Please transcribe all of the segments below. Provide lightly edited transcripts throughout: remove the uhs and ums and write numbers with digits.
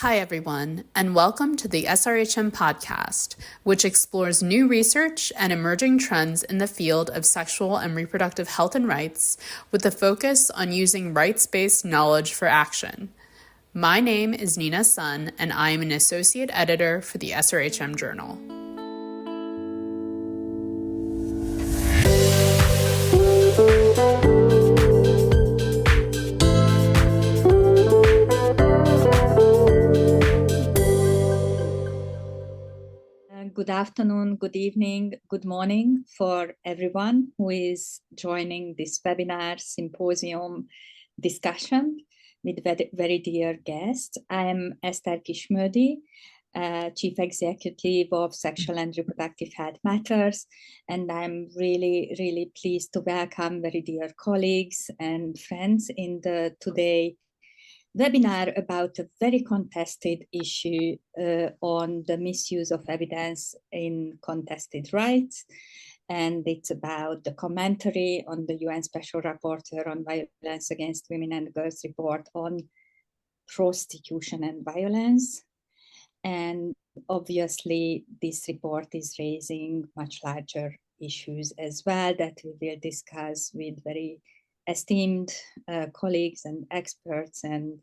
Hi, everyone, and welcome to the SRHM podcast, which explores new research and emerging trends in the field of sexual and reproductive health and rights, with a focus on using rights-based knowledge for action. My name is Nina Sun, and I am an associate editor for the SRHM Journal. Good afternoon, good evening, good morning for everyone who is joining this webinar symposium discussion with very dear guests. I am Esther Kishmödi, Chief Executive of Sexual and Reproductive Health Matters, and I'm really pleased to welcome very dear colleagues and friends in the today webinar about a very contested issue on the misuse of evidence in contested rights. And it's about the commentary on the UN Special Rapporteur on Violence Against Women and Girls report on prostitution and violence. And obviously, this report is raising much larger issues as well that we will discuss with very esteemed colleagues and experts and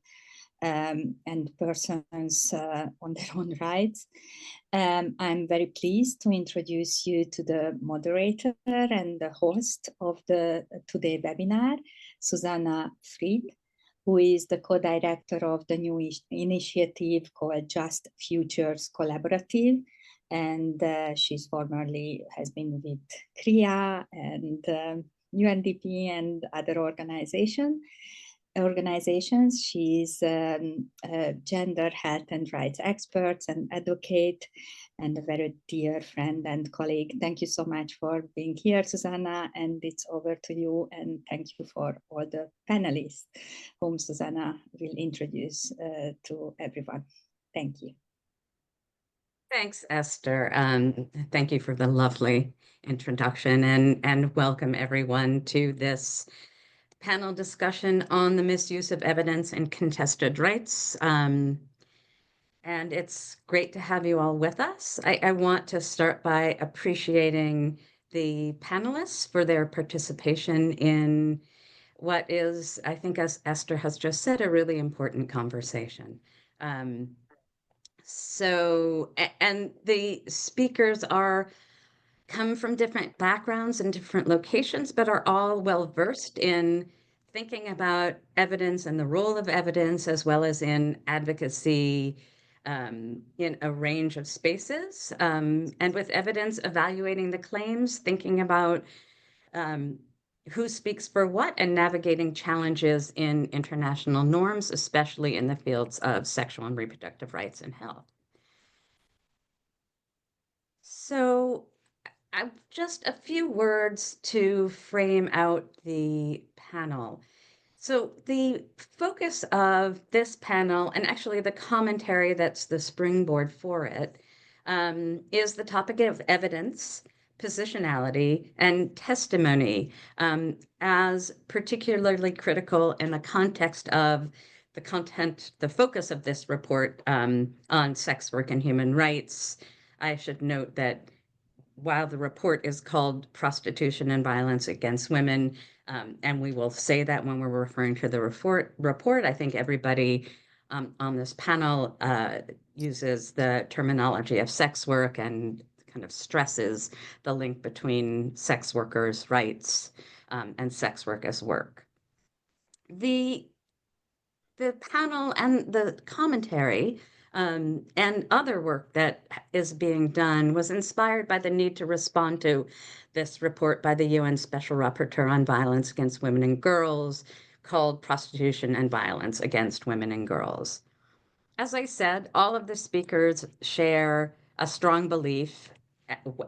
persons on their own rights. I'm very pleased to introduce you to the moderator and the host of the today webinar, Susanna Fried, who is the co-director of the new initiative called Just Futures Collaborative. And she's formerly has been with CREA and UNDP and other organizations. She's a gender health and rights expert and advocate and a very dear friend and colleague. Thank you so much for being here, Susanna, and it's over to you. And thank you for all the panelists whom Susanna will introduce to everyone. Thank you. Thanks, Esther. Thank you for the lovely introduction and welcome everyone to this panel discussion on the misuse of evidence in contested rights. And it's great to have you all with us. I want to start by appreciating the panelists for their participation in what is, I think, as Esther has just said, a really important conversation. And the speakers come from different backgrounds and different locations, but are all well versed in thinking about evidence and the role of evidence, as well as in advocacy in a range of spaces. And with evidence, evaluating the claims, thinking about who speaks for what, and navigating challenges in international norms, especially in the fields of sexual and reproductive rights and health. So just a few words to frame out the panel. So the focus of this panel, and actually the commentary that's the springboard for it, is the topic of evidence, positionality, and testimony as particularly critical in the context of the content, the focus of this report on sex work and human rights. I should note that while the report is called Prostitution and Violence Against Women, and we will say that when we're referring to the report, I think everybody on this panel uses the terminology of sex work and kind of stresses the link between sex workers' rights and sex work as work. The panel and the commentary and other work that is being done was inspired by the need to respond to this report by the UN Special Rapporteur on Violence Against Women and Girls called Prostitution and Violence Against Women and Girls. As I said, all of the speakers share a strong belief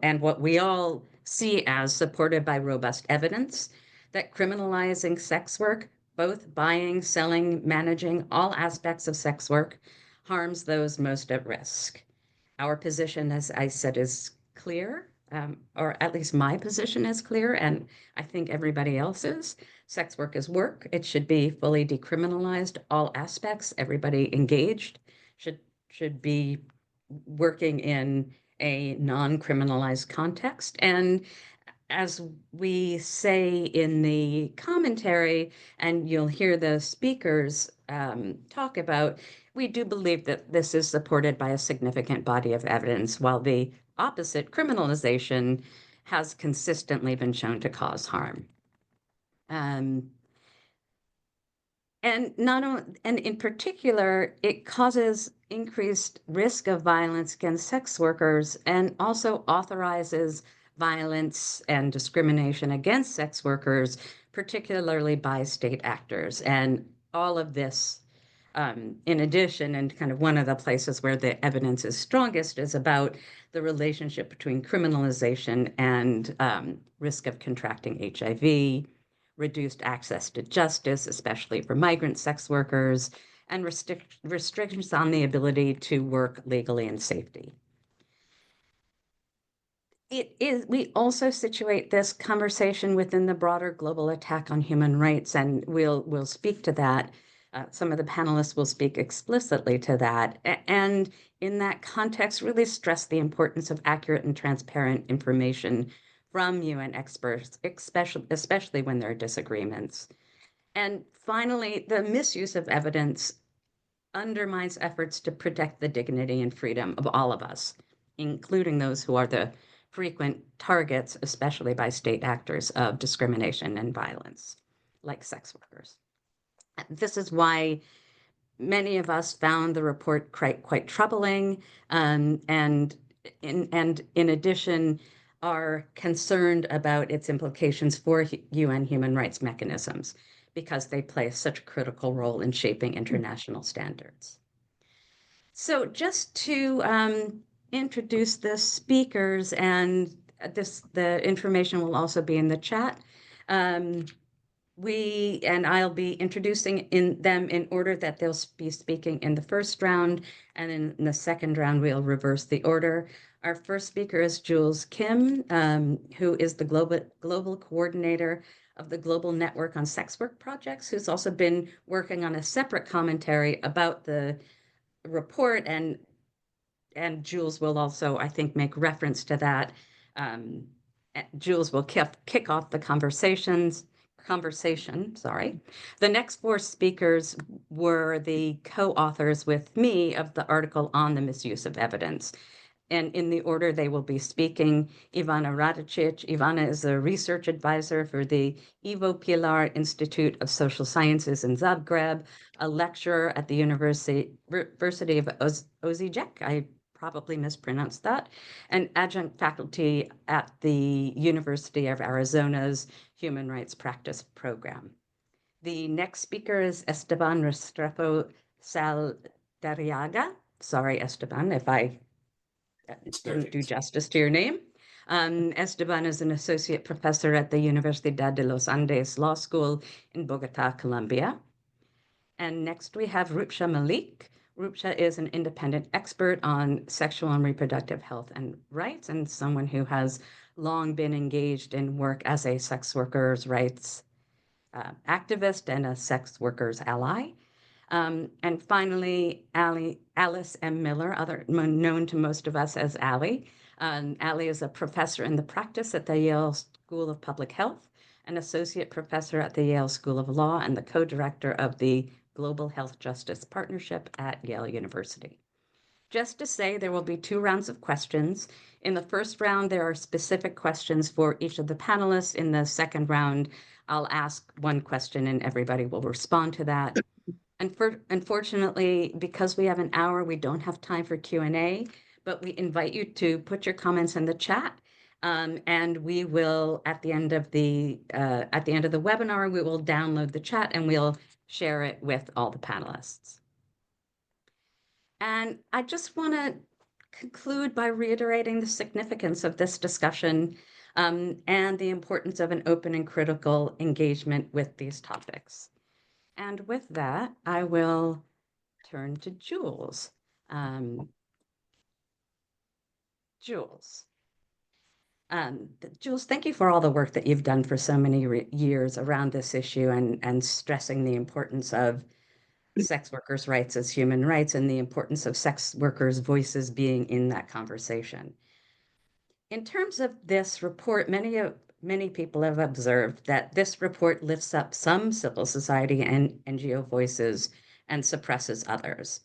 and what we all see as supported by robust evidence that criminalizing sex work, both buying, selling, managing, all aspects of sex work, harms those most at risk. Our position, as I said, is clear, or at least my position is clear, and I think everybody else's. Sex work is work. It should be fully decriminalized, all aspects, everybody engaged should be working in a non-criminalized context. And as we say in the commentary, and you'll hear the speakers talk about, we do believe that this is supported by a significant body of evidence, while the opposite, criminalization, has consistently been shown to cause harm. And in particular, it causes increased risk of violence against sex workers and also authorizes violence and discrimination against sex workers, particularly by state actors. And all of this, in addition, and kind of one of the places where the evidence is strongest is about the relationship between criminalization and risk of contracting HIV, reduced access to justice, especially for migrant sex workers, and restrictions on the ability to work legally in safety. We also situate this conversation within the broader global attack on human rights, and we'll speak to that. Some of the panelists will speak explicitly to that. And in that context, really stress the importance of accurate and transparent information from UN experts, especially when there are disagreements. And finally, the misuse of evidence undermines efforts to protect the dignity and freedom of all of us, including those who are the frequent targets, especially by state actors, of discrimination and violence, like sex workers. This is why many of us found the report quite troubling, and in addition, are concerned about its implications for UN human rights mechanisms, because they play such a critical role in shaping international standards. So just to introduce the speakers, and the information will also be in the chat. I'll be introducing them in order that they'll be speaking in the first round, and in the second round, we'll reverse the order. Our first speaker is Jules Kim, who is the global coordinator of the Global Network on Sex Work Projects, who's also been working on a separate commentary about the report, and Jules will also, I think, make reference to that. Jules will kick off the conversation. The next four speakers were the co-authors with me of the article on the misuse of evidence. And in the order they will be speaking, Ivana Radicic. Ivana is a research advisor for the Ivo Pilar Institute of Social Sciences in Zagreb, a lecturer at the University of Osijek, I probably mispronounced that, and adjunct faculty at the University of Arizona's Human Rights Practice Program. The next speaker is Esteban Restrepo Saldarriaga. Sorry, Esteban, if I didn't do justice to your name. Esteban is an associate professor at the Universidad de los Andes Law School in Bogota, Colombia. And next we have Rupsha Malik. Rupsha is an independent expert on sexual and reproductive health and rights, and someone who has long been engaged in work as a sex workers' rights activist and a sex workers' ally. And finally, Alice M. Miller, known to most of us as Ali. Ali is a professor in the practice at the Yale School of Public Health, an associate professor at the Yale School of Law, and the co-director of the Global Health Justice Partnership at Yale University. Just to say, there will be 2 rounds of questions. In the first round, there are specific questions for each of the panelists. In the second round, I'll ask 1 question and everybody will respond to that. And unfortunately, because we have an hour, we don't have time for Q&A, but we invite you to put your comments in the chat. And we will, at the end of the webinar, we will download the chat and we'll share it with all the panelists. And I just want to conclude by reiterating the significance of this discussion and the importance of an open and critical engagement with these topics. And with that, I will turn to Jules. Jules, thank you for all the work that you've done for so many years around this issue and stressing the importance of sex workers' rights as human rights and the importance of sex workers' voices being in that conversation. In terms of this report, many people have observed that this report lifts up some civil society and NGO voices and suppresses others.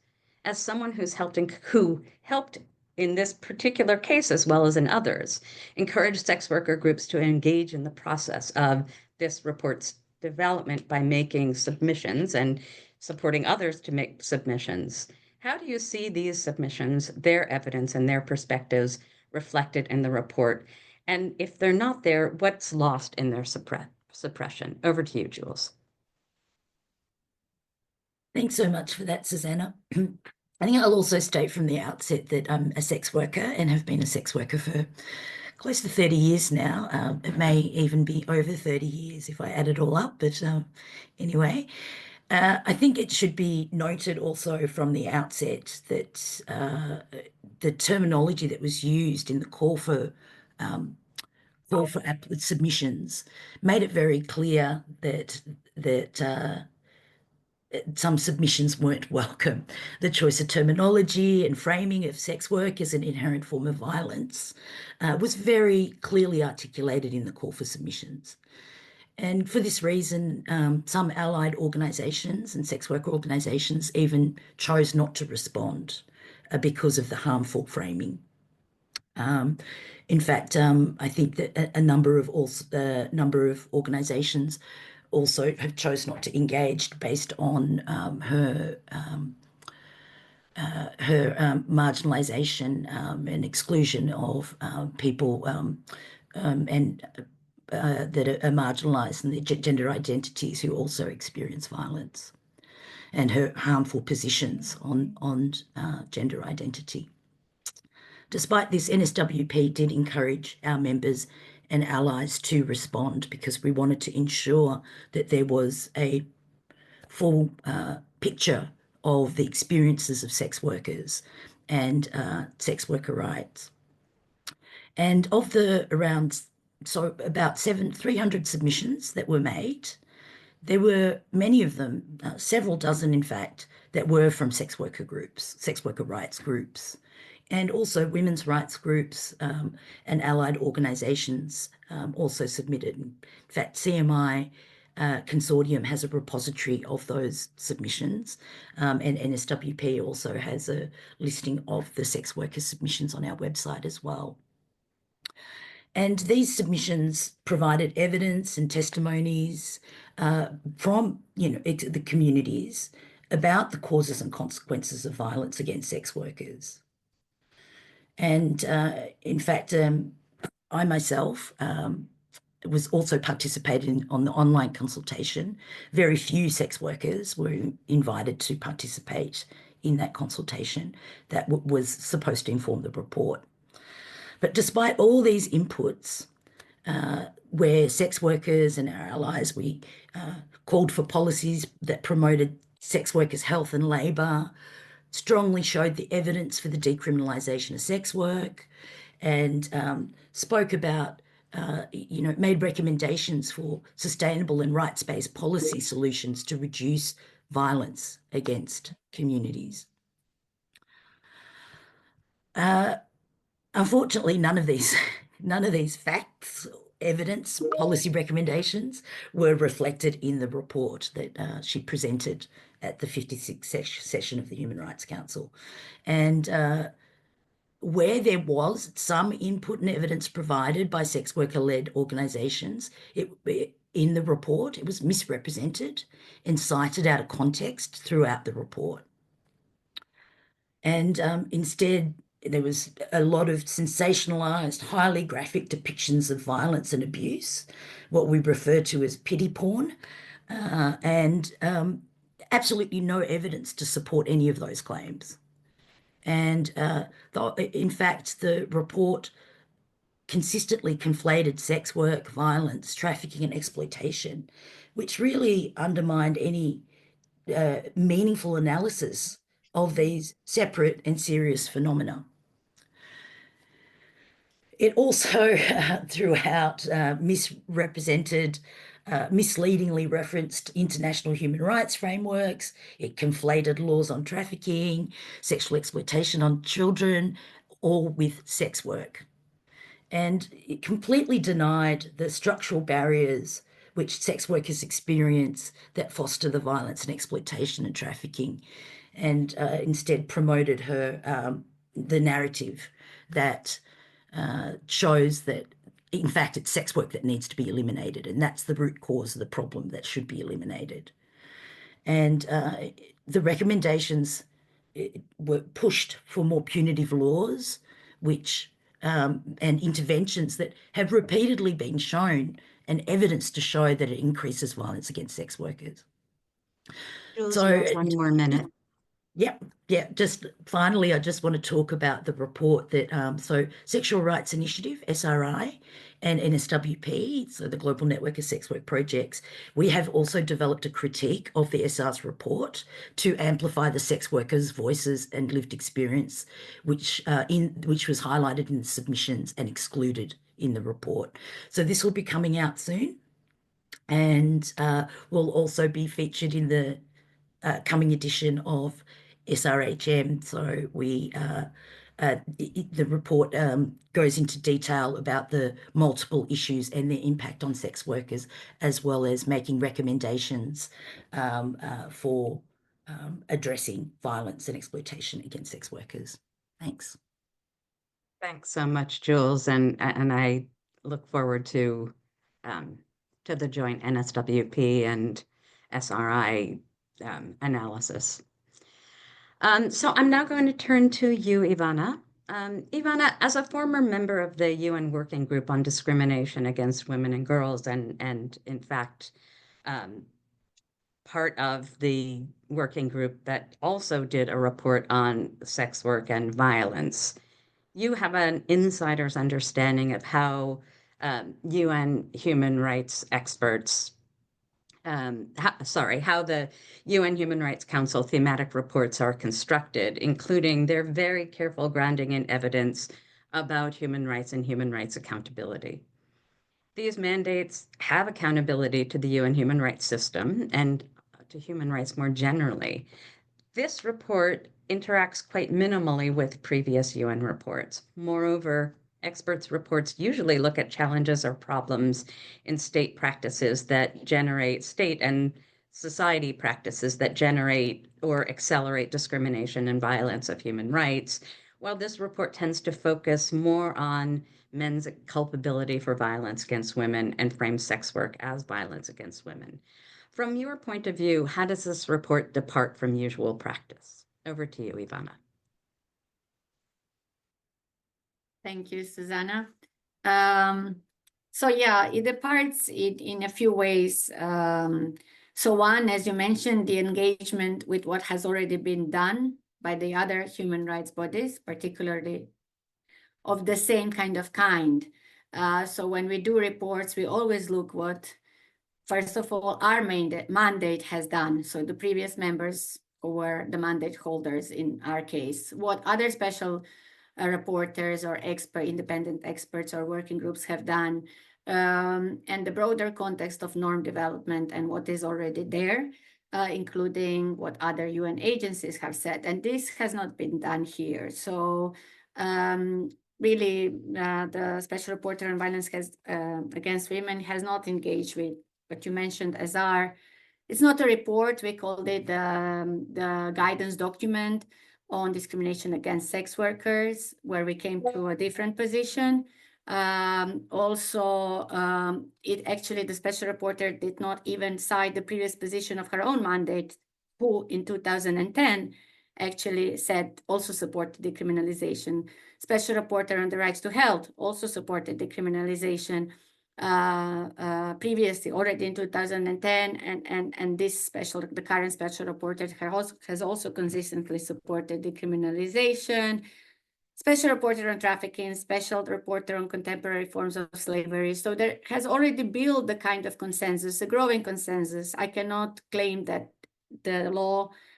As someone who helped in this particular case, as well as in others, encourage sex worker groups to engage in the process of this report's development by making submissions and supporting others to make submissions. How do you see these submissions, their evidence, and their perspectives reflected in the report? And if they're not there, what's lost in their suppression? Over to you, Jules. Thanks so much for that, Susanna. I think I'll also state from the outset that I'm a sex worker and have been a sex worker for close to 30 years now. It may even be over 30 years if I add it all up, but anyway. I think it should be noted also from the outset that the terminology that was used in the call for submissions made it very clear that some submissions weren't welcome. The choice of terminology and framing of sex work as an inherent form of violence was very clearly articulated in the call for submissions. And for this reason, some allied organisations and sex worker organisations even chose not to respond because of the harmful framing. In fact, I think that a number of organisations also have chose not to engage based on her marginalisation and exclusion of people that are marginalised and their gender identities who also experience violence, and her harmful positions on gender identity. Despite this, NSWP did encourage our members and allies to respond because we wanted to ensure that there was a full picture of the experiences of sex workers and sex worker rights. And of the about 300 submissions that were made, there were many of them, several dozen in fact, that were from sex worker groups, sex worker rights groups, and also women's rights groups and allied organisations also submitted. In fact, CMI Consortium has a repository of those submissions, and NSWP also has a listing of the sex worker submissions on our website as well. And these submissions provided evidence and testimonies from the communities about the causes and consequences of violence against sex workers. And in fact, I myself was also participating on the online consultation. Very few sex workers were invited to participate in that consultation that was supposed to inform the report. But despite all these inputs, where sex workers and our allies, we called for policies that promoted sex workers' health and labour, strongly showed the evidence for the decriminalisation of sex work, and spoke about, made recommendations for sustainable and rights-based policy solutions to reduce violence against communities. Unfortunately, none of these facts, evidence, policy recommendations were reflected in the report that she presented at the 56th session of the Human Rights Council. And where there was some input and evidence provided by sex worker-led organisations in the report, it was misrepresented and cited out of context throughout the report. And instead, there was a lot of sensationalised, highly graphic depictions of violence and abuse, what we refer to as pity porn, and absolutely no evidence to support any of those claims. And in fact, the report consistently conflated sex work, violence, trafficking and exploitation, which really undermined any meaningful analysis of these separate and serious phenomena. It also throughout misrepresented misleadingly referenced international human rights frameworks. It conflated laws on trafficking, sexual exploitation on children, all with sex work. And it completely denied the structural barriers which sex workers experience that foster the violence and exploitation and trafficking, and instead promoted the narrative that shows that, in fact, it's sex work that needs to be eliminated, and that's the root cause of the problem that should be eliminated. And the recommendations were pushed for more punitive laws, which and interventions that have repeatedly been shown and evidence to show that it increases violence against sex workers. Jules, you have one more minute. Yeah. Just finally, I just want to talk about the report that, so Sexual Rights Initiative, SRI, and NSWP, so the Global Network of Sex Work Projects, we have also developed a critique of the SR's report to amplify the sex workers' voices and lived experience, which was highlighted in the submissions and excluded in the report. So this will be coming out soon, and will also be featured in the coming edition of SRHM. So the report goes into detail about the multiple issues and their impact on sex workers, as well as making recommendations for addressing violence and exploitation against sex workers. Thanks. Thanks so much, Jules, and I look forward to the joint NSWP and SRI analysis. So I'm now going to turn to you, Ivana. Ivana, as a former member of the UN Working Group on Discrimination Against Women and Girls, and in fact, part of the working group that also did a report on sex work and violence, you have an insider's understanding of how UN human rights experts how the UN Human Rights Council thematic reports are constructed, including their very careful grounding in evidence about human rights and human rights accountability. These mandates have accountability to the UN human rights system and to human rights more generally. This report interacts quite minimally with previous UN reports. Moreover, experts' reports usually look at challenges or problems in state practices that generate state and society practices that generate or accelerate discrimination and violence of human rights, while this report tends to focus more on men's culpability for violence against women and frames sex work as violence against women. From your point of view, how does this report depart from usual practice? Over to you, Ivana. Thank you, Susanna. So yeah, it departs in a few ways. So one, as you mentioned, the engagement with what has already been done by the other human rights bodies, particularly of the same kind. So when we do reports, we always look what, first of all, our mandate has done. So the previous members who were the mandate holders in our case, what other special reporters or independent experts or working groups have done, and the broader context of norm development and what is already there, including what other UN agencies have said. And this has not been done here. So really, the Special Rapporteur on Violence Against Women has not engaged with what you mentioned as it's not a report, we called it the guidance document on discrimination against sex workers, where we came to a different position. It actually, the Special Rapporteur did not even cite the previous position of her own mandate, who in 2010 actually said also supported decriminalization. Special Rapporteur on the Rights to Health also supported decriminalization previously, already in 2010, and the current Special Rapporteur has also consistently supported decriminalization. Special Rapporteur on Trafficking, Special Rapporteur on Contemporary Forms of Slavery. So there has already built the kind of consensus, a growing consensus. I cannot claim that the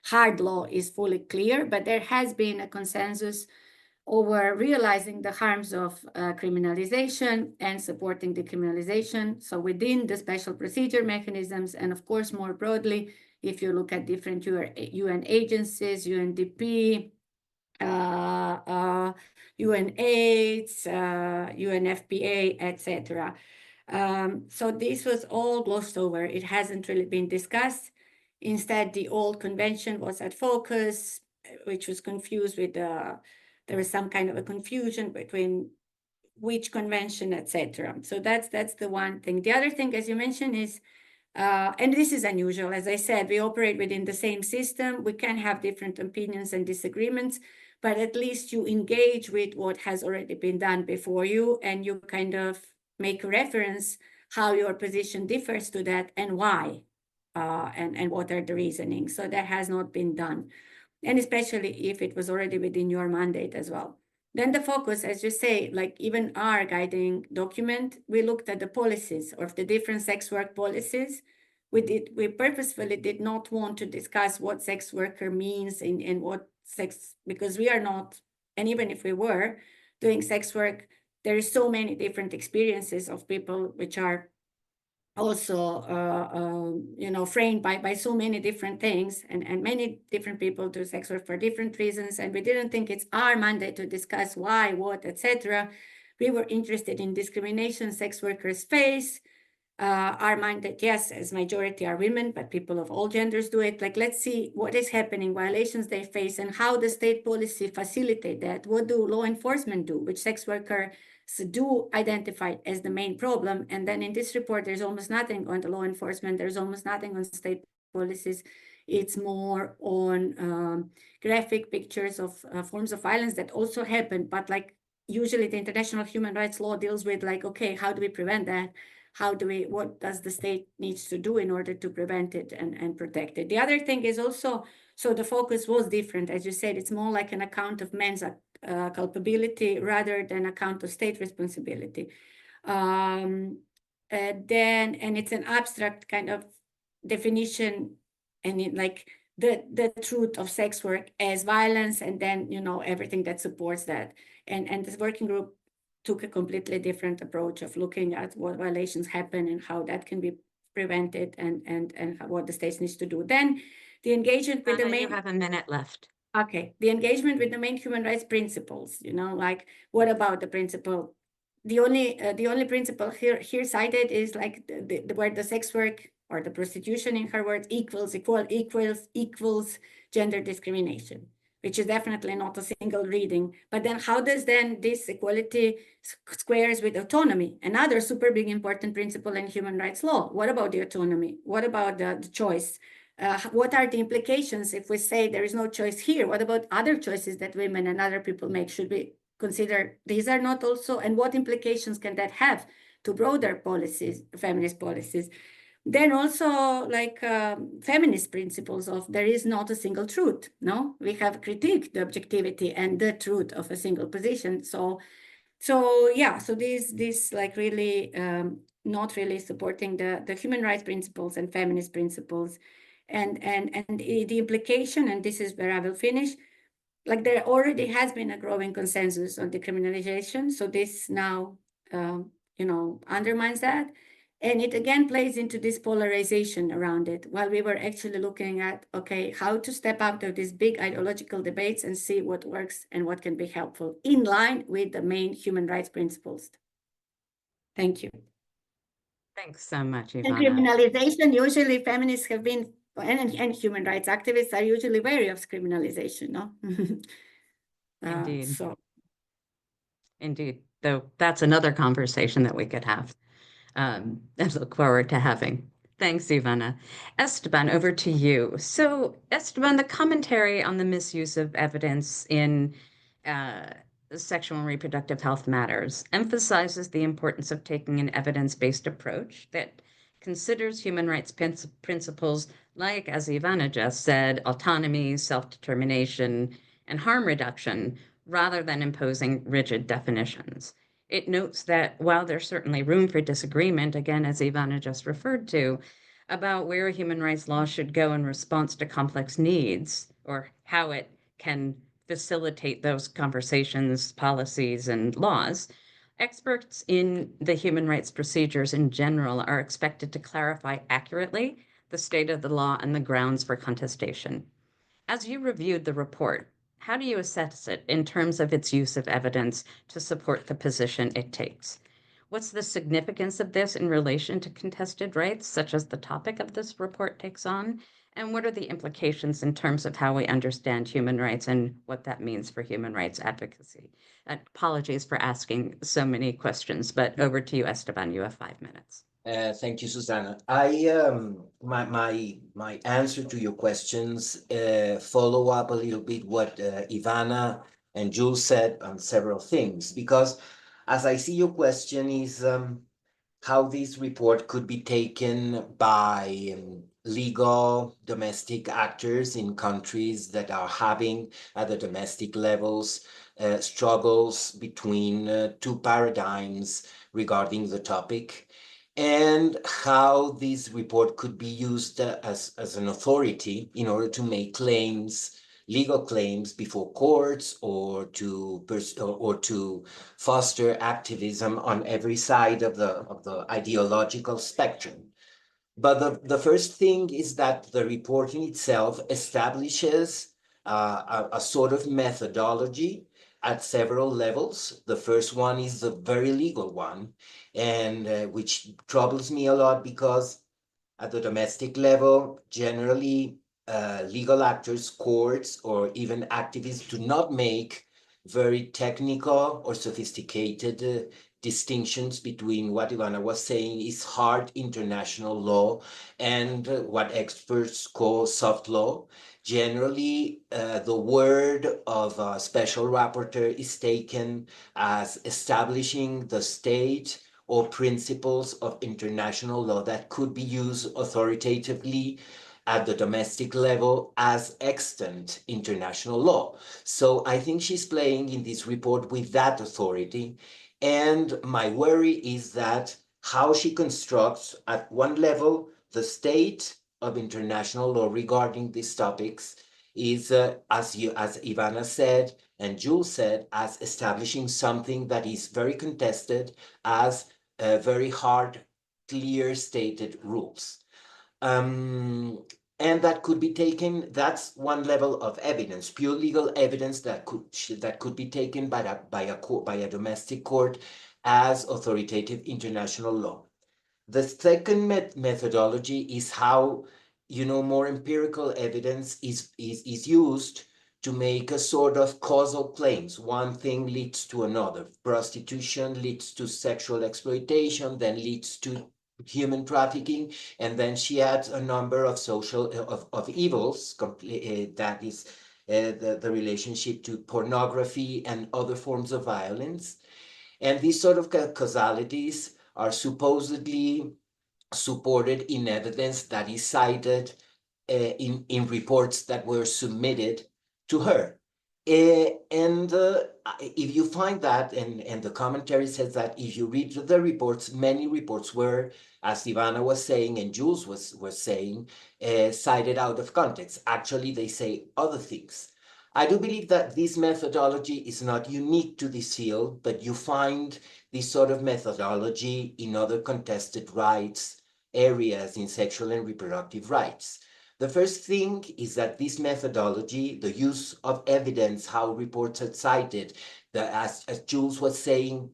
hard law is fully clear, but there has been a consensus over realizing the harms of criminalization and supporting decriminalization. So within the special procedure mechanisms, and of course, more broadly, if you look at different UN agencies, UNDP, UNAIDS, UNFPA, etc. So this was all glossed over. It hasn't really been discussed. Instead, the old convention was at focus, which was confused with there was some kind of a confusion between which convention, etc. So that's the one thing. The other thing, as you mentioned, is and this is unusual. As I said, we operate within the same system. We can have different opinions and disagreements, but at least you engage with what has already been done before you, and you kind of make a reference how your position differs to that and why, and what are the reasoning. So that has not been done, and especially if it was already within your mandate as well. Then the focus, as you say, like even our guiding document, we looked at the policies of the different sex work policies. We purposefully did not want to discuss what sex worker means and what sex, because we are not, and even if we were doing sex work, there is so many different experiences of people which are also, framed by so many different things, and many different people do sex work for different reasons. And we didn't think it's our mandate to discuss why, what, etc. We were interested in discrimination sex workers face. Our mandate, yes, as majority are women, but people of all genders do it. Like, let's see what is happening, violations they face, and how the state policy facilitate that. What do law enforcement do? Which sex worker do identify as the main problem? And then in this report, there's almost nothing on the law enforcement. There's almost nothing on state policies. It's more on graphic pictures of forms of violence that also happen. But like usually the international human rights law deals with like, okay, how do we prevent that? What does the state needs to do in order to prevent it and protect it? The other thing is also, so the focus was different. As you said, it's more like an account of men's culpability rather than account of state responsibility. And it's an abstract kind of definition, and it like the truth of sex work as violence, and then everything that supports that. And this working group took a completely different approach of looking at what violations happen and how that can be prevented, and what the states needs to do. Then the engagement with the main— You have a minute left. Okay, the engagement with the main human rights principles, like what about the principle? The only principle here cited is like where the sex work or the prostitution, in her words, equals gender discrimination, which is definitely not a single reading. But then how does then this equality squares with autonomy, another super big important principle in human rights law? What about the autonomy? What about the choice? What are the implications if we say there is no choice here? What about other choices that women and other people make? Should we consider these are not also, and what implications can that have to broader policies, feminist policies? Then also like feminist principles of there is not a single truth. No, we have critiqued the objectivity and the truth of a single position. So these like really not really supporting the human rights principles and feminist principles. And the implication, and this is where I will finish, like there already has been a growing consensus on decriminalization. So this now, undermines that. And it again plays into this polarization around it, while we were actually looking at, okay, how to step out of these big ideological debates and see what works and what can be helpful in line with the main human rights principles. Thank you. Thanks so much, Ivana. And criminalization, usually feminists have been, and human rights activists are usually wary of criminalization, no? Indeed. Indeed, though that's another conversation that we could have. I look forward to having. Thanks, Ivana. Esteban, over to you. So, Esteban, the commentary on the misuse of evidence in sexual and reproductive health matters emphasizes the importance of taking an evidence-based approach that considers human rights principles like, as Ivana just said, autonomy, self-determination, and harm reduction, rather than imposing rigid definitions. It notes that while there's certainly room for disagreement, again, as Ivana just referred to, about where human rights law should go in response to complex needs, or how it can facilitate those conversations, policies, and laws, experts in the human rights procedures in general are expected to clarify accurately the state of the law and the grounds for contestation. As you reviewed the report, how do you assess it in terms of its use of evidence to support the position it takes? What's the significance of this in relation to contested rights, such as the topic of this report takes on? And what are the implications in terms of how we understand human rights and what that means for human rights advocacy? Apologies for asking so many questions, but over to you, Esteban. You have 5 minutes. Thank you, Susanna. My answer to your questions follow up a little bit what Ivana and Jules said on several things, because as I see your question is how this report could be taken by legal domestic actors in countries that are having at the domestic levels struggles between two paradigms regarding the topic, and how this report could be used as an authority in order to make claims, legal claims before courts, or to foster activism on every side of the ideological spectrum. But the first thing is that the report in itself establishes a sort of methodology at several levels. The first one is the very legal one, and which troubles me a lot, because at the domestic level, generally, legal actors, courts, or even activists do not make very technical or sophisticated distinctions between what Ivana was saying is hard international law and what experts call soft law. Generally, the word of a special rapporteur is taken as establishing the state or principles of international law that could be used authoritatively at the domestic level as extant international law. So I think she's playing in this report with that authority. And my worry is that how she constructs at one level the state of international law regarding these topics is, as Ivana said and Jules said, as establishing something that is very contested as very hard, clear stated rules. And that could be taken, that's one level of evidence, pure legal evidence that could be taken by a domestic court as authoritative international law. The second methodology is how, more empirical evidence is used to make a sort of causal claims. One thing leads to another. Prostitution leads to sexual exploitation, then leads to human trafficking, and then she adds a number of social of evils. That is the relationship to pornography and other forms of violence. And these sort of causalities are supposedly supported in evidence that is cited in reports that were submitted to her. If you find that, and the commentary says that if you read the reports, many reports were, as Ivana was saying and Jules was saying, cited out of context. Actually, they say other things. I do believe that this methodology is not unique to this field, but you find this sort of methodology in other contested rights areas in sexual and reproductive rights. The first thing is that this methodology, the use of evidence, how reports are cited, as Jules was saying,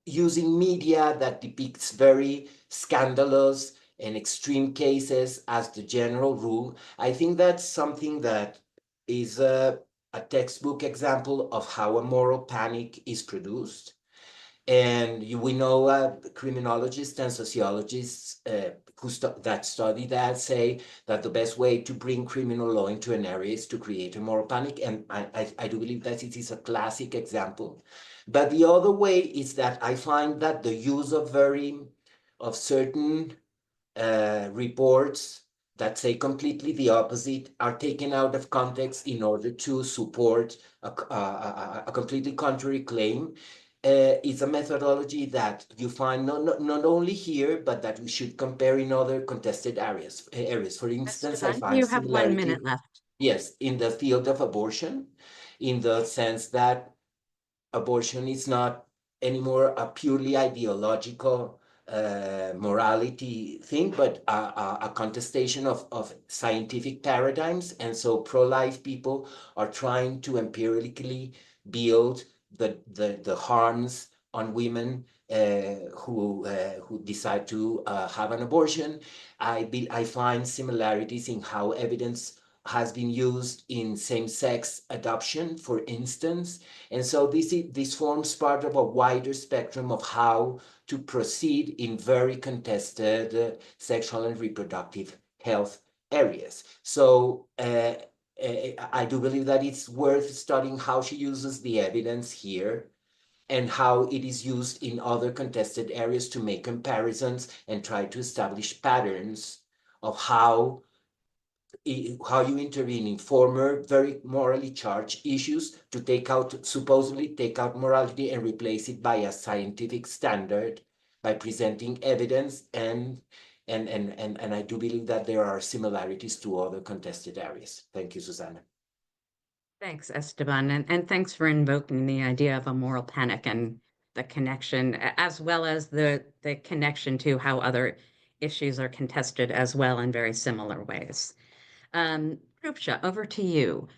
using media that depicts very scandalous and extreme cases as the general rule, I think that's something that is a textbook example of how a moral panic is produced. And we know criminologists and sociologists that study that say that the best way to bring criminal law into an area is to create a moral panic. And I do believe that it is a classic example. But the other way is that I find that the use of certain reports that say completely the opposite are taken out of context in order to support a completely contrary claim. It's a methodology that you find not only here, but that we should compare in other contested areas. For instance, I find you have 1 minute left. Yes, in the field of abortion, in the sense that abortion is not anymore a purely ideological morality thing, but a contestation of scientific paradigms. And so pro-life people are trying to empirically build the harms on women who decide to have an abortion. I find similarities in how evidence has been used in same-sex adoption, for instance. And so this forms part of a wider spectrum of how to proceed in very contested sexual and reproductive health areas. So I do believe that it's worth studying how she uses the evidence here and how it is used in other contested areas to make comparisons and try to establish patterns of how you intervene in former very morally charged issues to supposedly take out morality and replace it by a scientific standard by presenting evidence and I do believe that there are similarities to other contested areas. Thank you, Susanna. Thanks, Esteban, and thanks for invoking the idea of a moral panic and the connection, as well as the connection to how other issues are contested as well in very similar ways. Rupsha, over to you.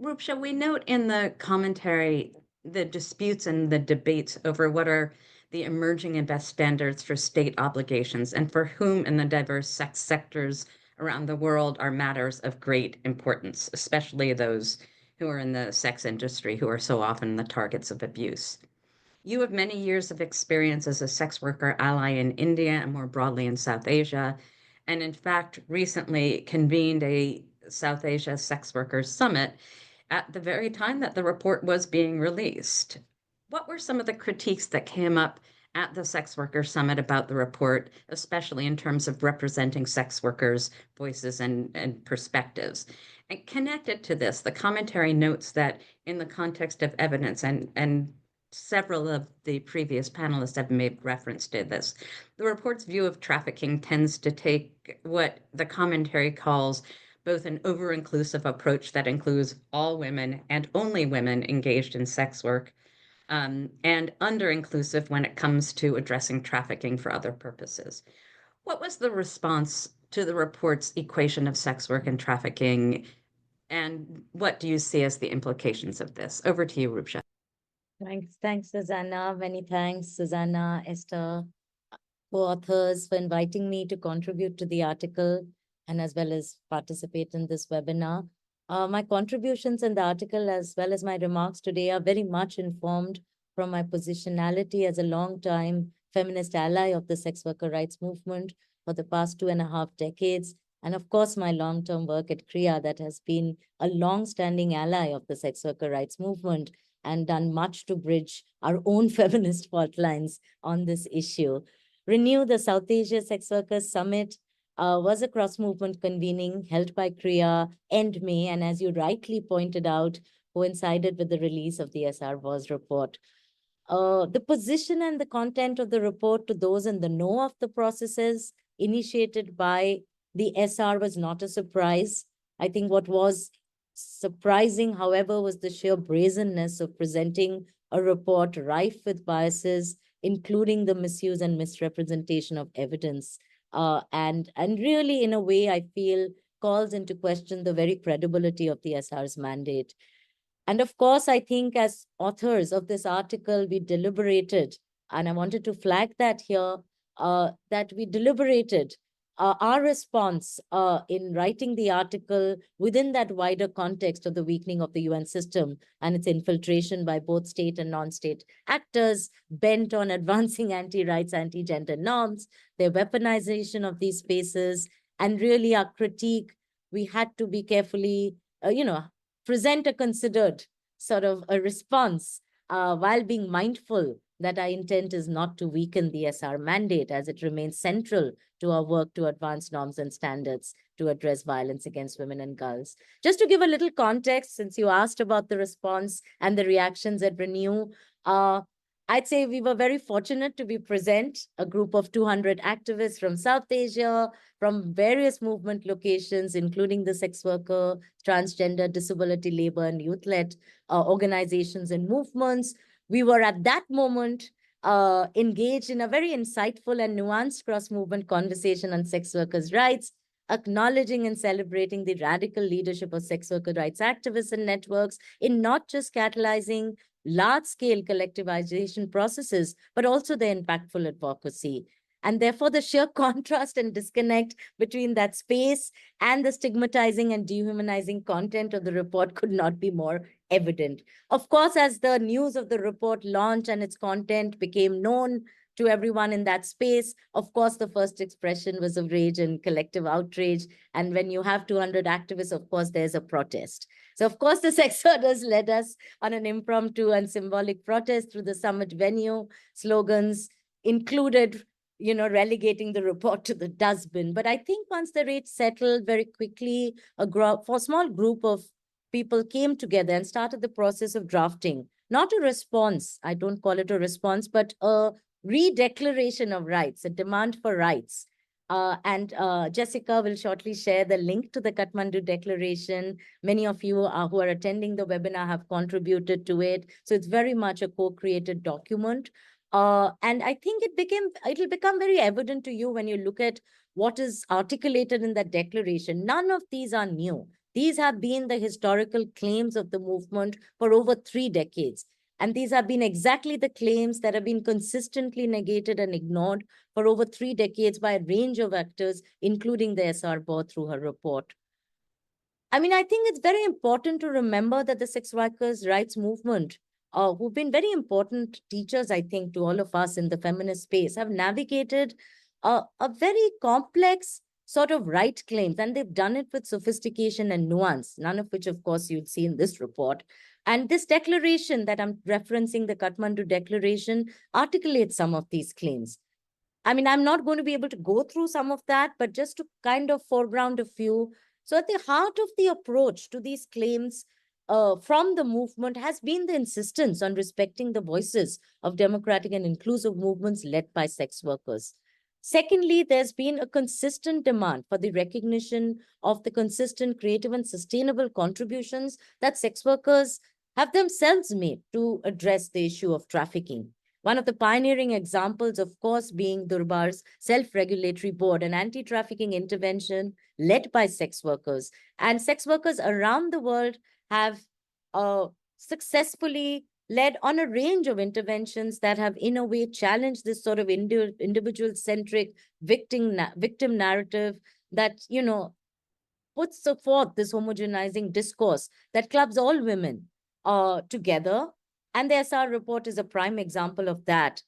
Rupsha, we note in the commentary the disputes and the debates over what are the emerging and best standards for state obligations and for whom in the diverse sex sectors around the world are matters of great importance, especially those who are in the sex industry who are so often the targets of abuse. You have many years of experience as a sex worker ally in India and more broadly in South Asia, and in fact, recently convened a South Asia Sex Workers Summit at the very time that the report was being released. What were some of the critiques that came up at the Sex Workers Summit about the report, especially in terms of representing sex workers' voices and perspectives? And connected to this, the commentary notes that in the context of evidence, and several of the previous panelists have made reference to this, the report's view of trafficking tends to take what the commentary calls both an over-inclusive approach that includes all women and only women engaged in sex work, and under-inclusive when it comes to addressing trafficking for other purposes. What was the response to the report's equation of sex work and trafficking, and what do you see as the implications of this? Over to you, Rupsha. Thanks, Susanna. Many thanks, Susanna, Esther, co-authors, for inviting me to contribute to the article and as well as participate in this webinar. My contributions in the article as well as my remarks today are very much informed from my positionality as a long-time feminist ally of the sex worker rights movement for the past 2.5 decades. And of course, my long-term work at CREA that has been a long-standing ally of the sex worker rights movement and done much to bridge our own feminist fault lines on this issue. Renew, the South Asia Sex Workers Summit, was a cross-movement convening held by CREA end May, and as you rightly pointed out, coincided with the release of the SR report. The position and the content of the report to those in the know of the processes initiated by the SR was not a surprise. I think what was surprising, however, was the sheer brazenness of presenting a report rife with biases, including the misuse and misrepresentation of evidence. And really, in a way, I feel calls into question the very credibility of the SR's mandate. And of course, I think as authors of this article, we deliberated, and I wanted to flag that here, that we deliberated our response in writing the article within that wider context of the weakening of the UN system and its infiltration by both state and non-state actors bent on advancing anti-rights, anti-gender norms, their weaponization of these spaces, and really our critique, we had to be carefully, present a considered sort of a response while being mindful that our intent is not to weaken the SR mandate as it remains central to our work to advance norms and standards to address violence against women and girls. Just to give a little context, since you asked about the response and the reactions at Renew, I'd say we were very fortunate to be present, a group of 200 activists from South Asia, from various movement locations, including the sex worker, transgender, disability, labor, and youth-led organizations and movements. We were at that moment engaged in a very insightful and nuanced cross-movement conversation on sex workers' rights, acknowledging and celebrating the radical leadership of sex worker rights activists and networks in not just catalyzing large-scale collectivization processes, but also the impactful advocacy. And therefore, the sheer contrast and disconnect between that space and the stigmatizing and dehumanizing content of the report could not be more evident. Of course, as the news of the report launched and its content became known to everyone in that space, of course, the first expression was of rage and collective outrage. And when you have 200 activists, of course, there's a protest. So, of course, the sex workers led us on an impromptu and symbolic protest through the summit venue. Slogans included, relegating the report to the dustbin. But I think once the rage settled very quickly, a small group of people came together and started the process of drafting, not a response, I don't call it a response, but a re-declaration of rights, a demand for rights. And Jessica will shortly share the link to the Kathmandu Declaration. Many of you who are attending the webinar have contributed to it. So it's very much a co-created document. And I think it'll become very evident to you when you look at what is articulated in that declaration. None of these are new. These have been the historical claims of the movement for over 3 decades. And these have been exactly the claims that have been consistently negated and ignored for over 3 decades by a range of actors, including the SR board through her report. I mean, I think it's very important to remember that the sex workers' rights movement, who've been very important teachers, I think, to all of us in the feminist space, have navigated a very complex sort of right claims, and they've done it with sophistication and nuance, none of which, of course, you'd see in this report. And this declaration that I'm referencing, the Kathmandu Declaration, articulates some of these claims. I mean, I'm not going to be able to go through some of that, but just to kind of foreground a few. So at the heart of the approach to these claims from the movement has been the insistence on respecting the voices of democratic and inclusive movements led by sex workers. Secondly, there's been a consistent demand for the recognition of the consistent, creative, and sustainable contributions that sex workers have themselves made to address the issue of trafficking. One of the pioneering examples, of course, being Durbar's self-regulatory board, an anti-trafficking intervention led by sex workers. And sex workers around the world have successfully led on a range of interventions that have, in a way, challenged this sort of individual-centric victim narrative that, puts forth this homogenizing discourse that clubs all women together. And the SR report is a prime example of that.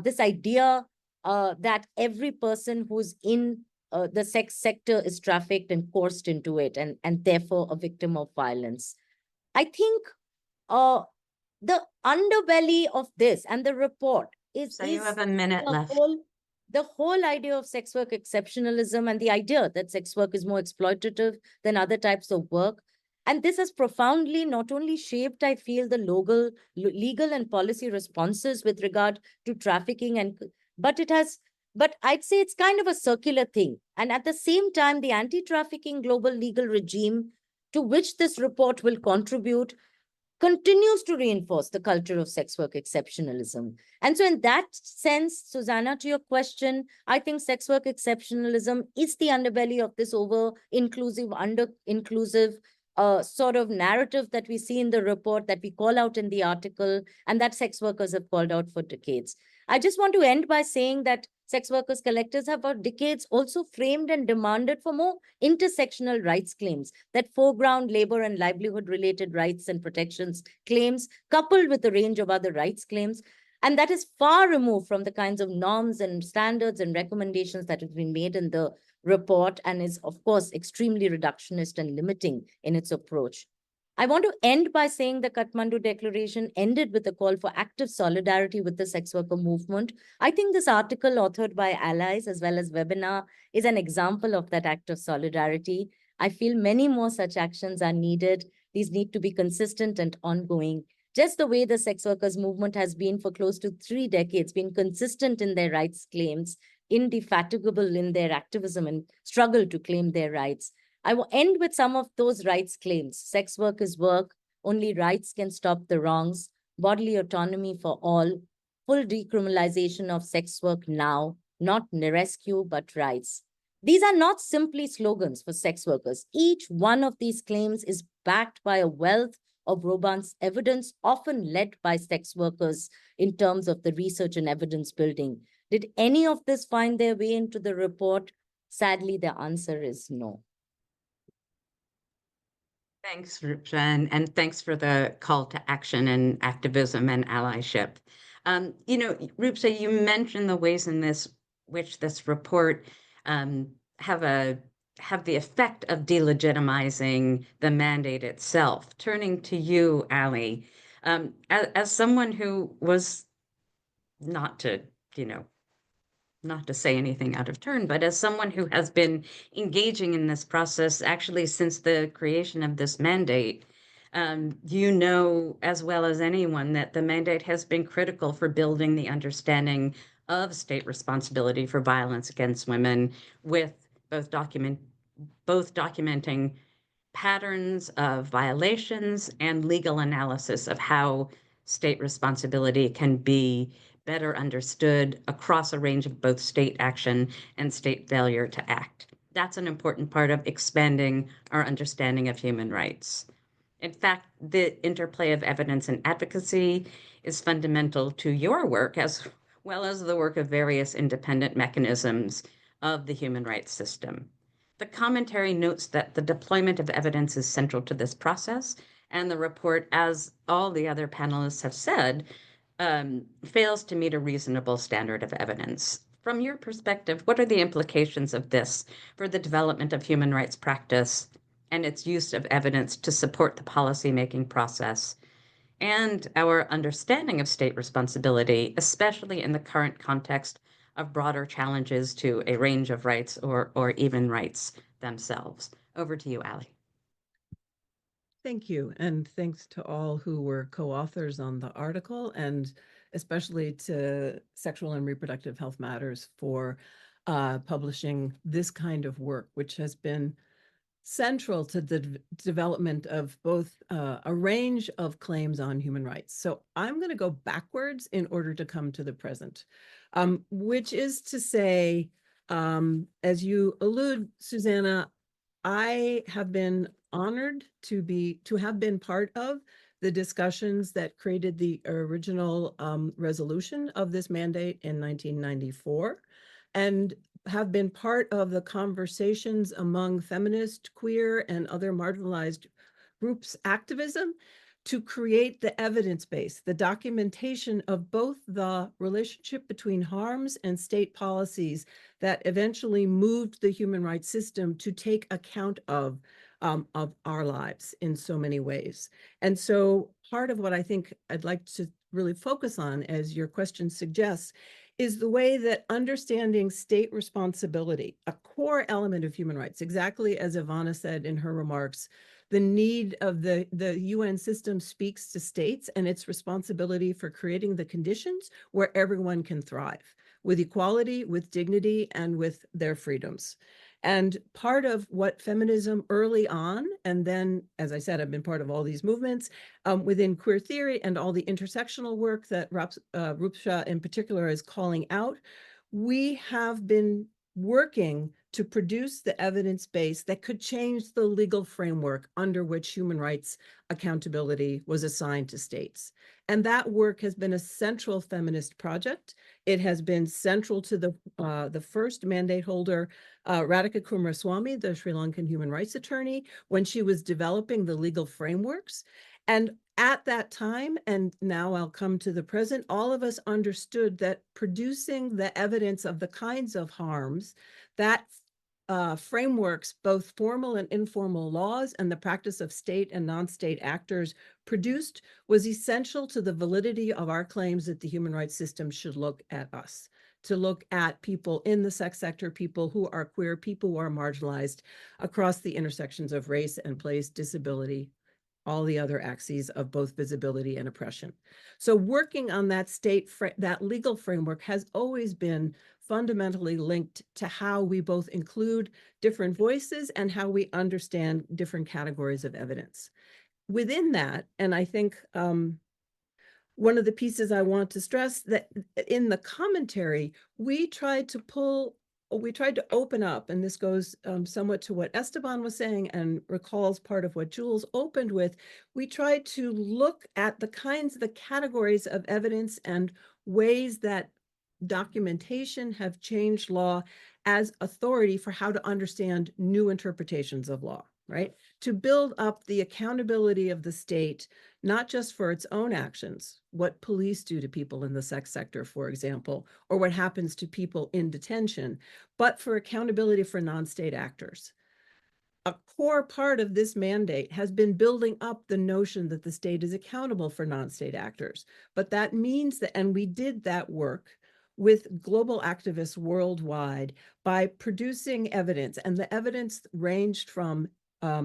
This idea that every person who's in the sex sector is trafficked and coerced into it, and therefore a victim of violence. I think the underbelly of this and the report is... So you have a minute left. The whole idea of sex work exceptionalism and the idea that sex work is more exploitative than other types of work. And this has profoundly not only shaped, I feel, the legal and policy responses with regard to trafficking, but I'd say it's kind of a circular thing. And at the same time, the anti-trafficking global legal regime to which this report will contribute continues to reinforce the culture of sex work exceptionalism. And so in that sense, Susanna, to your question, I think sex work exceptionalism is the underbelly of this over-inclusive, under-inclusive sort of narrative that we see in the report, that we call out in the article, and that sex workers have called out for decades. I just want to end by saying that sex workers collectives have for decades also framed and demanded for more intersectional rights claims that foreground labor and livelihood-related rights and protections claims, coupled with a range of other rights claims. And that is far removed from the kinds of norms and standards and recommendations that have been made in the report, and is, of course, extremely reductionist and limiting in its approach. I want to end by saying the Kathmandu Declaration ended with a call for active solidarity with the sex worker movement. I think this article, authored by allies as well as webinar, is an example of that act of solidarity. I feel many more such actions are needed. These need to be consistent and ongoing. Just the way the sex workers movement has been for close to 3 decades, been consistent in their rights claims, indefatigable in their activism and struggle to claim their rights. I will end with some of those rights claims. Sex work is work. Only rights can stop the wrongs. Bodily autonomy for all. Full decriminalization of sex work now. Not rescue, but rights. These are not simply slogans for sex workers. Each one of these claims is backed by a wealth of robust evidence, often led by sex workers in terms of the research and evidence building. Did any of this find their way into the report? Sadly, the answer is no. Thanks, Rupsha, and thanks for the call to action and activism and allyship. You know, Rupsha, you mentioned the ways in which this report have the effect of delegitimizing the mandate itself. Turning to you, Ali, as someone who was not to say anything out of turn, but as someone who has been engaging in this process actually since the creation of this mandate, you know as well as anyone that the mandate has been critical for building the understanding of state responsibility for violence against women, with both documenting patterns of violations and legal analysis of how state responsibility can be better understood across a range of both state action and state failure to act. That's an important part of expanding our understanding of human rights. In fact, the interplay of evidence and advocacy is fundamental to your work, as well as the work of various independent mechanisms of the human rights system. The commentary notes that the deployment of evidence is central to this process, and the report, as all the other panelists have said, fails to meet a reasonable standard of evidence. From your perspective, what are the implications of this for the development of human rights practice and its use of evidence to support the policymaking process and our understanding of state responsibility, especially in the current context of broader challenges to a range of rights or even rights themselves? Over to you, Ali. Thank you, and thanks to all who were co-authors on the article, and especially to Sexual and Reproductive Health Matters for publishing this kind of work, which has been central to the development of both a range of claims on human rights. So I'm going to go backwards in order to come to the present, which is to say, as you allude, Susanna, I have been honored to have been part of the discussions that created the original resolution of this mandate in 1994, and have been part of the conversations among feminist, queer, and other marginalized groups' activism to create the evidence base, the documentation of both the relationship between harms and state policies that eventually moved the human rights system to take account of our lives in so many ways. And so part of what I think I'd like to really focus on, as your question suggests, is the way that understanding state responsibility, a core element of human rights, exactly as Ivana said in her remarks, the need of the UN system speaks to states and its responsibility for creating the conditions where everyone can thrive with equality, with dignity, and with their freedoms. And part of what feminism early on, and then, as I said, I've been part of all these movements within queer theory and all the intersectional work that Rupsha in particular is calling out, we have been working to produce the evidence base that could change the legal framework under which human rights accountability was assigned to states. And that work has been a central feminist project. It has been central to the first mandate holder, Radhika Kumaraswamy, the Sri Lankan human rights attorney, when she was developing the legal frameworks. And at that time, and now I'll come to the present, all of us understood that producing the evidence of the kinds of harms that frameworks, both formal and informal laws, and the practice of state and non-state actors produced was essential to the validity of our claims that the human rights system should look at us, to look at people in the sex sector, people who are queer, people who are marginalized across the intersections of race and place, disability, all the other axes of both visibility and oppression. So working on that that legal framework has always been fundamentally linked to how we both include different voices and how we understand different categories of evidence. Within that, and I think one of the pieces I want to stress that in the commentary, we tried to open up, and this goes somewhat to what Esteban was saying and recalls part of what Jules opened with. We tried to look at the categories of evidence and ways that documentation have changed law as authority for how to understand new interpretations of law, right? To build up the accountability of the state, not just for its own actions, what police do to people in the sex sector, for example, or what happens to people in detention, but for accountability for non-state actors. A core part of this mandate has been building up the notion that the state is accountable for non-state actors. But that means that, and we did that work with global activists worldwide by producing evidence, and the evidence ranged from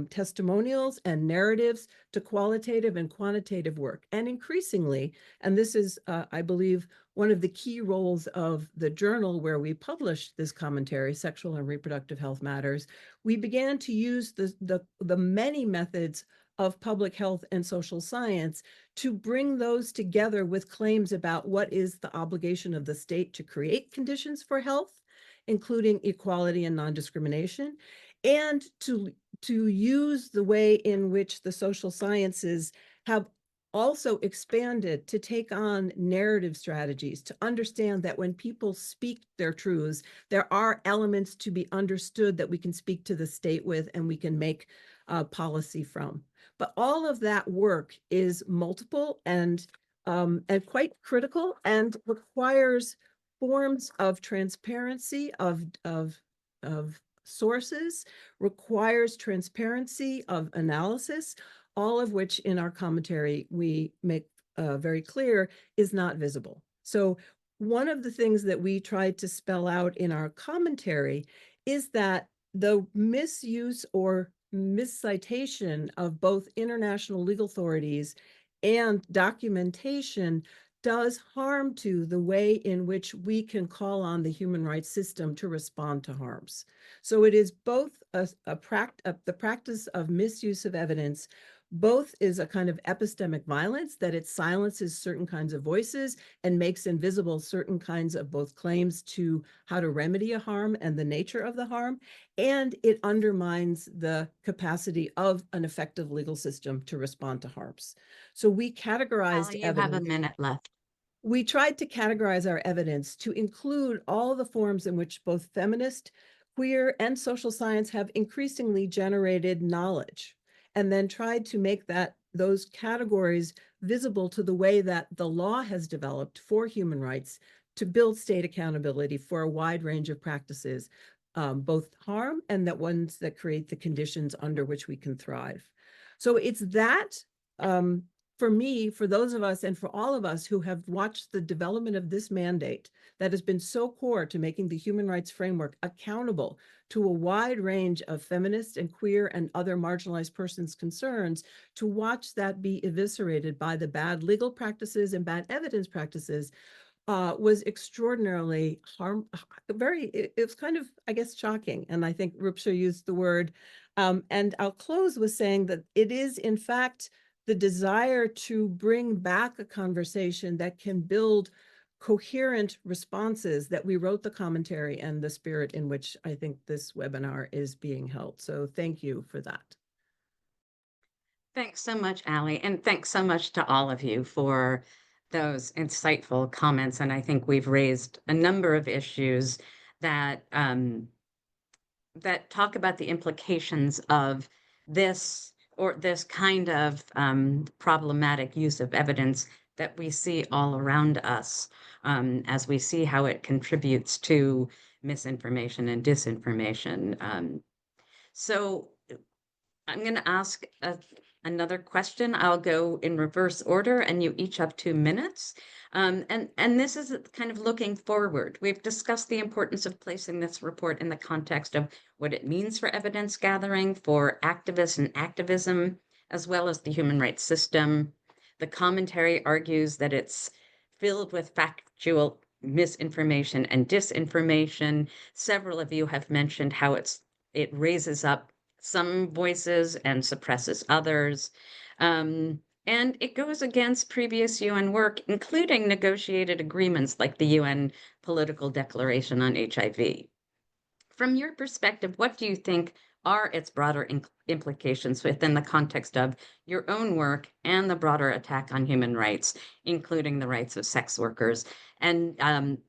testimonials and narratives to qualitative and quantitative work. And increasingly, and this is, I believe, one of the key roles of the journal where we published this commentary, Sexual and Reproductive Health Matters, we began to use the many methods of public health and social science to bring those together with claims about what is the obligation of the state to create conditions for health, including equality and non-discrimination, and to use the way in which the social sciences have also expanded to take on narrative strategies, to understand that when people speak their truths, there are elements to be understood that we can speak to the state with and we can make policy from. But all of that work is multiple and quite critical and requires forms of transparency of sources, requires transparency of analysis, all of which in our commentary we make very clear is not visible. So one of the things that we tried to spell out in our commentary is that the misuse or miscitation of both international legal authorities and documentation does harm to the way in which we can call on the human rights system to respond to harms. So it is both the practice of misuse of evidence, both is a kind of epistemic violence, that it silences certain kinds of voices and makes invisible certain kinds of both claims to how to remedy a harm and the nature of the harm, and it undermines the capacity of an effective legal system to respond to harms. So we categorized you have a minute left. We tried to categorize our evidence to include all the forms in which both feminist, queer, and social science have increasingly generated knowledge, and then tried to make those categories visible to the way that the law has developed for human rights to build state accountability for a wide range of practices, both harm and that ones that create the conditions under which we can thrive. So it's that, for me, for those of us and for all of us who have watched the development of this mandate that has been so core to making the human rights framework accountable to a wide range of feminist and queer and other marginalized persons' concerns, to watch that be eviscerated by the bad legal practices and bad evidence practices was extraordinarily it was kind of, I guess, shocking. And I think Rupsha used the word. And I'll close with saying that it is, in fact, the desire to bring back a conversation that can build coherent responses that we wrote the commentary and the spirit in which I think this webinar is being held. So thank you for that. Thanks so much, Allie. And thanks so much to all of you for those insightful comments. And I think we've raised a number of issues that that talk about the implications of this kind of problematic use of evidence that we see all around us, as we see how it contributes to misinformation and disinformation. So I'm going to ask another question. I'll go in reverse order, and you each have 2 minutes. And this is kind of looking forward. We've discussed the importance of placing this report in the context of what it means for evidence gathering, for activists and activism, as well as the human rights system. The commentary argues that it's filled with factual misinformation and disinformation. Several of you have mentioned how it raises up some voices and suppresses others. And it goes against previous UN work, including negotiated agreements like the UN Political Declaration on HIV. From your perspective, what do you think are its broader implications within the context of your own work and the broader attack on human rights, including the rights of sex workers? And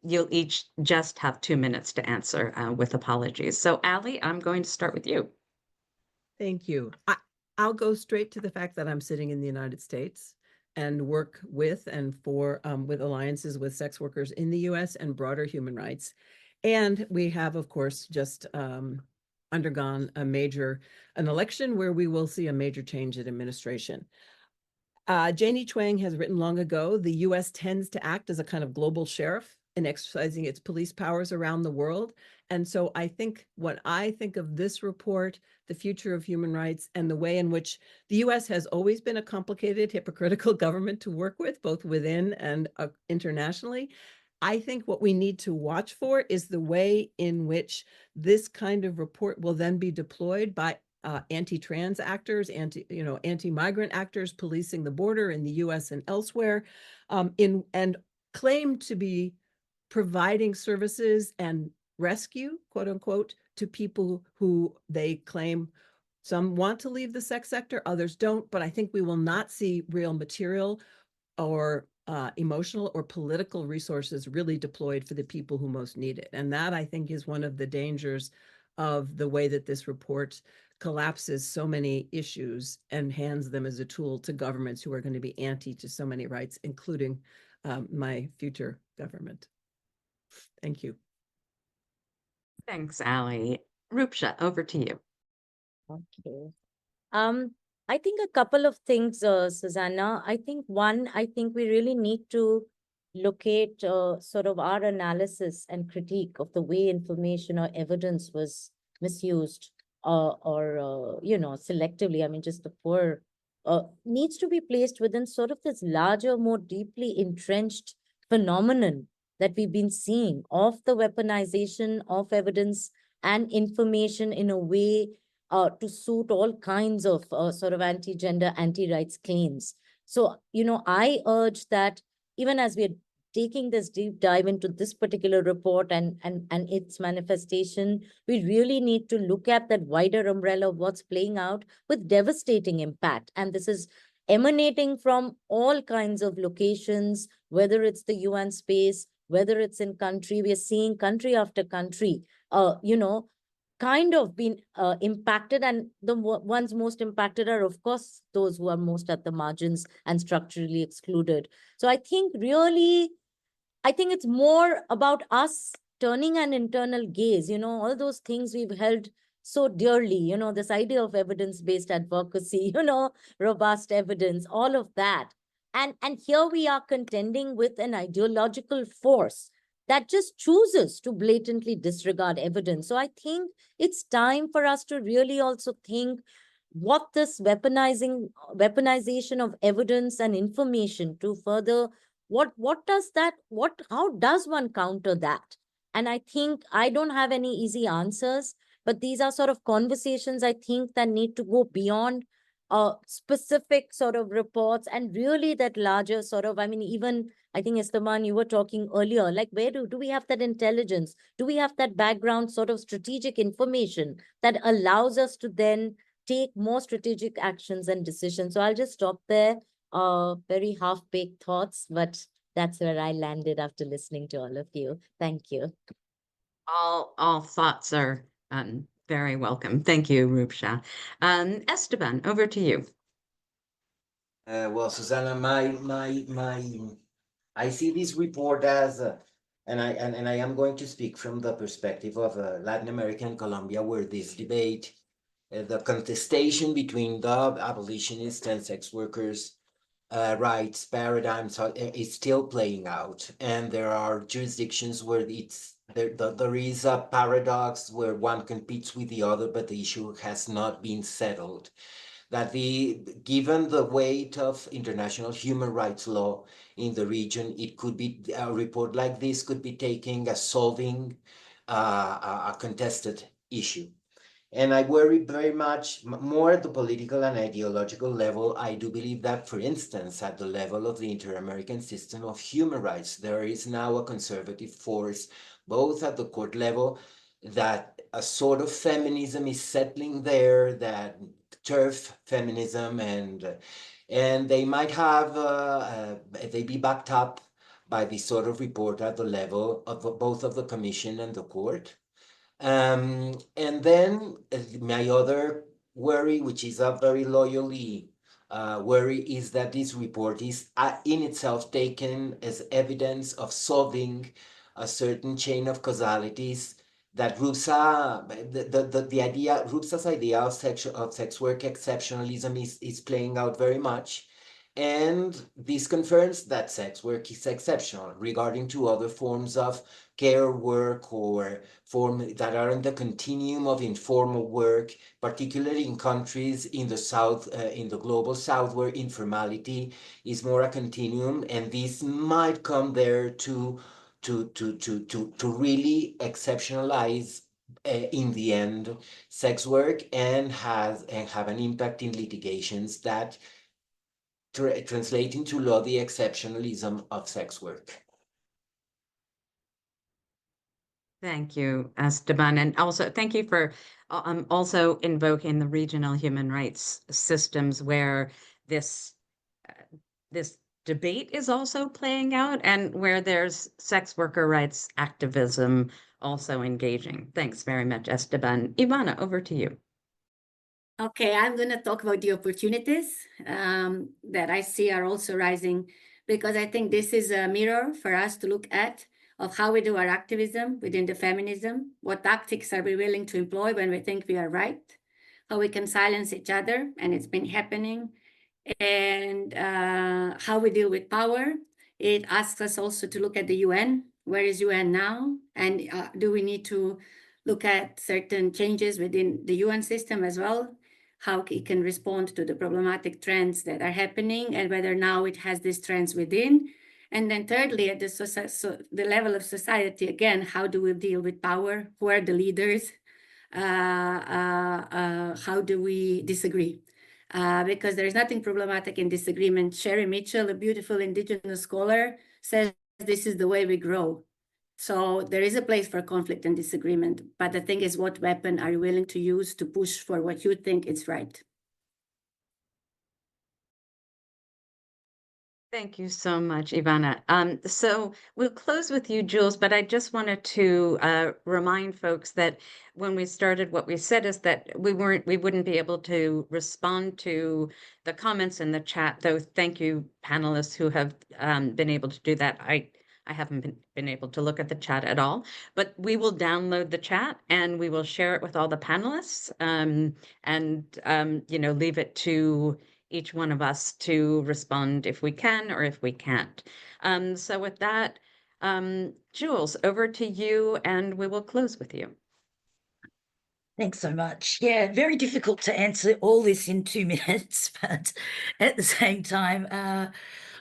you'll each just have 2 minutes to answer with apologies. So Ali, I'm going to start with you. Thank you. I'll go straight to the fact that I'm sitting in the United States and work with and for with alliances with sex workers in the US and broader human rights. And we have, of course, just undergone an election where we will see a major change in administration. Janie Chuang has written long ago, the US tends to act as a kind of global sheriff in exercising its police powers around the world. And so I think when I think of this report, the future of human rights, and the way in which the US has always been a complicated, hypocritical government to work with, both within and internationally, I think what we need to watch for is the way in which this kind of report will then be deployed by anti-trans actors, anti-migrant actors policing the border in the US and elsewhere, and claim to be providing services and rescue, quote unquote, to people who they claim some want to leave the sex sector, others don't. But I think we will not see real material or emotional or political resources really deployed for the people who most need it. And that, I think, is one of the dangers of the way that this report collapses so many issues and hands them as a tool to governments who are going to be anti to so many rights, including my future government. Thank you. Thanks, Ali. Rupsha, over to you. Okay. I think a couple of things, Susanna. I think we really need to locate sort of our analysis and critique of the way information or evidence was misused or selectively. I mean, just the poor needs to be placed within sort of this larger, more deeply entrenched phenomenon that we've been seeing of the weaponization of evidence and information in a way to suit all kinds of sort of anti-gender, anti-rights claims. So, I urge that even as we're taking this deep dive into this particular report and its manifestation, we really need to look at that wider umbrella of what's playing out with devastating impact. And this is emanating from all kinds of locations, whether it's the UN space, whether it's in country. We are seeing country after country, kind of been impacted, and the ones most impacted are, of course, those who are most at the margins and structurally excluded. So I think it's more about us turning an internal gaze, all those things we've held so dearly, this idea of evidence-based advocacy, robust evidence, all of that. And here we are contending with an ideological force that just chooses to blatantly disregard evidence. So I think it's time for us to really also think what this weaponization of evidence and information to further, how does one counter that? And I think I don't have any easy answers, but these are sort of conversations I think that need to go beyond specific sort of reports and really that larger sort of, even I think, Esteban, you were talking earlier, like where do we have that intelligence? Do we have that background sort of strategic information that allows us to then take more strategic actions and decisions? So I'll just stop there. Very half-baked thoughts, but that's where I landed after listening to all of you. Thank you. All thoughts are very welcome. Thank you, Rupsha. Esteban, over to you. Well, Susanna, I see this report as, and I am going to speak from the perspective of Latin America and Colombia, where this debate, the contestation between the abolitionists and sex workers' rights paradigms is still playing out, and there are jurisdictions where there is a paradox where one competes with the other, but the issue has not been settled. that given the weight of international human rights law in the region, it could be, a report like this could be taken as solving a contested issue. And I worry very much more at the political and ideological level. I do believe that, for instance, at the level of the Inter-American System of Human Rights, there is now a conservative force, both at the court level, that a sort of feminism is settling there, that turf feminism, and they might have, they be backed up by this sort of report at the level of both of the Commission and the court. And then my other worry, which is a very loyally worry, is that this report is in itself taken as evidence of solving a certain chain of causalities that Rupsa's idea of sex work exceptionalism is playing out very much. And this confirms that sex work is exceptional regarding to other forms of care work or form that are in the continuum of informal work, particularly in countries in the South, in the global South, where informality is more a continuum, and this might come there to really exceptionalize in the end sex work and have an impact in litigations that translate into law the exceptionalism of sex work. Thank you, Esteban, and also thank you for also invoking the regional human rights systems where this debate is also playing out and where there's sex worker rights activism also engaging. Thanks very much, Esteban. Ivana, over to you. Okay, I'm going to talk about the opportunities that I see are also rising, because I think this is a mirror for us to look at of how we do our activism within the feminism. What tactics are we willing to employ when we think we are right? How we can silence each other, and it's been happening. And how we deal with power. It asks us also to look at the UN. Where is UN now? And do we need to look at certain changes within the UN system as well? How it can respond to the problematic trends that are happening, and whether now it has these trends within. And then thirdly, at the level of society, again, how do we deal with power? Who are the leaders? How do we disagree? Because there is nothing problematic in disagreement. Sherry Mitchell, a beautiful indigenous scholar, says this is the way we grow. So there is a place for conflict and disagreement, but the thing is, what weapon are you willing to use to push for what you think is right? Thank you so much, Ivana. So we'll close with you, Jules, but I just wanted to remind folks that when we started, what we said is that we wouldn't be able to respond to the comments in the chat, though thank you, panelists who have been able to do that. I haven't been able to look at the chat at all, but we will download the chat and we will share it with all the panelists and leave it to each one of us to respond if we can or if we can't. So with that, Jules, over to you, and we will close with you. Thanks so much. Yeah, very difficult to answer all this in 2 minutes, but at the same time,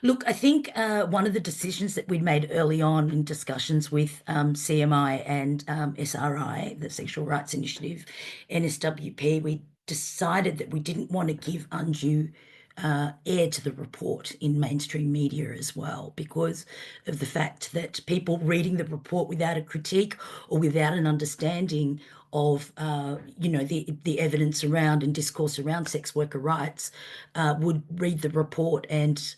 look, I think one of the decisions that we'd made early on in discussions with CMI and SRI, the Sexual Rights Initiative, NSWP, we decided that we didn't want to give undue air to the report in mainstream media as well, because of the fact that people reading the report without a critique or without an understanding of the evidence around and discourse around sex worker rights would read the report and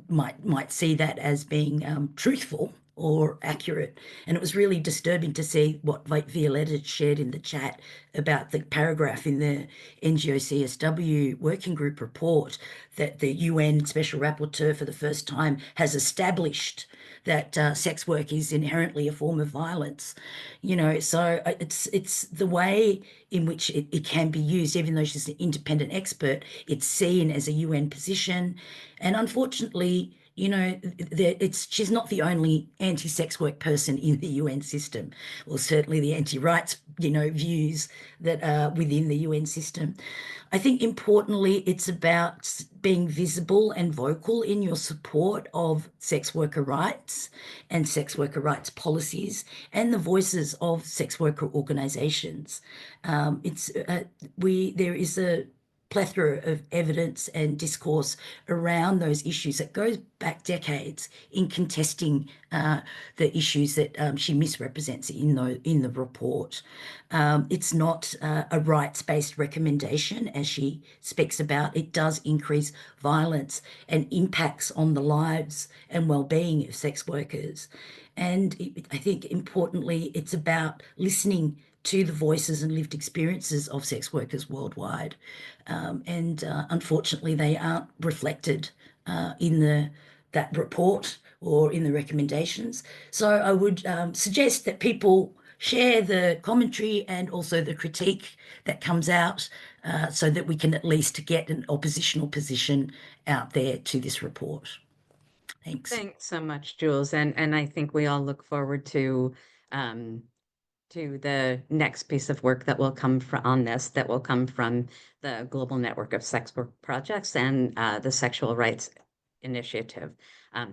might see that as being truthful or accurate. And it was really disturbing to see what Violetta shared in the chat about the paragraph in the NGO CSW working group report that the UN Special Rapporteur for the first time has established that sex work is inherently a form of violence. So it's the way in which it can be used. Even though she's an independent expert, it's seen as a UN position. And unfortunately, you know, she's not the only anti-sex work person in the UN system, or certainly the anti-rights, you know, views that are within the UN system. I think importantly, it's about being visible and vocal in your support of sex worker rights and sex worker rights policies and the voices of sex worker organisations. There is a plethora of evidence and discourse around those issues that goes back decades in contesting the issues that she misrepresents in the report. It's not a rights-based recommendation, as she speaks about. It does increase violence and impacts on the lives and well-being of sex workers. And I think importantly, it's about listening to the voices and lived experiences of sex workers worldwide. Unfortunately, they aren't reflected in that report or in the recommendations. So I would suggest that people share the commentary and also the critique that comes out so that we can at least get an oppositional position out there to this report. Thanks. Thanks so much, Jules. And I think we all look forward to the next piece of work that will come from the Global Network of Sex Work Projects and the Sexual Rights Initiative.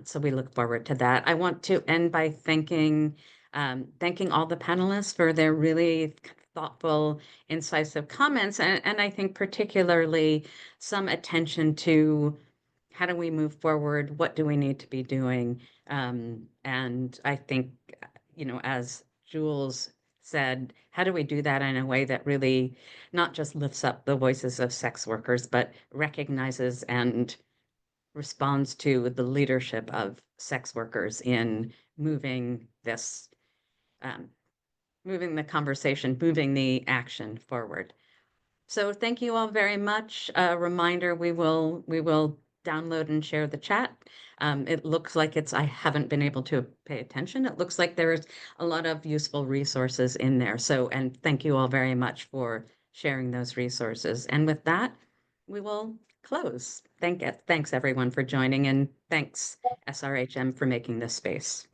So we look forward to that. I want to end by thanking all the panelists for their really thoughtful, incisive comments, and I think particularly some attention to how do we move forward? What do we need to be doing? And I think, you know, as Jules said, how do we do that in a way that really not just lifts up the voices of sex workers, but recognizes and responds to the leadership of sex workers in moving this, moving the conversation, moving the action forward. So thank you all very much. A reminder, we will download and share the chat. It looks like I haven't been able to pay attention. It looks like there's a lot of useful resources in there. So, and thank you all very much for sharing those resources. And with that, we will close. Thanks everyone for joining, and thanks SRHM for making this space.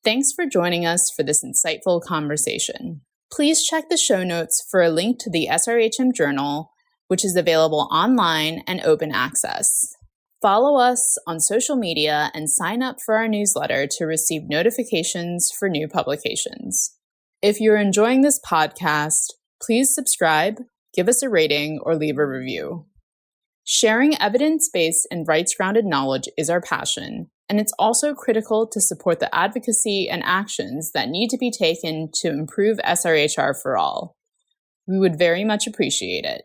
Thanks for joining us for this insightful conversation. Please check the show notes for a link to the SRHM Journal, which is available online and open access. Follow us on social media and sign up for our newsletter to receive notifications for new publications. If you're enjoying this podcast, please subscribe, give us a rating, or leave a review. Sharing evidence-based and rights-grounded knowledge is our passion, and it's also critical to support the advocacy and actions that need to be taken to improve SRHR for all. We would very much appreciate it.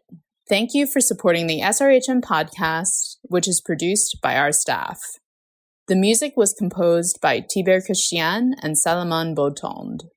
Thank you for supporting the SRHM podcast, which is produced by our staff. The music was composed by Tiber Christian and Salomon Beautond.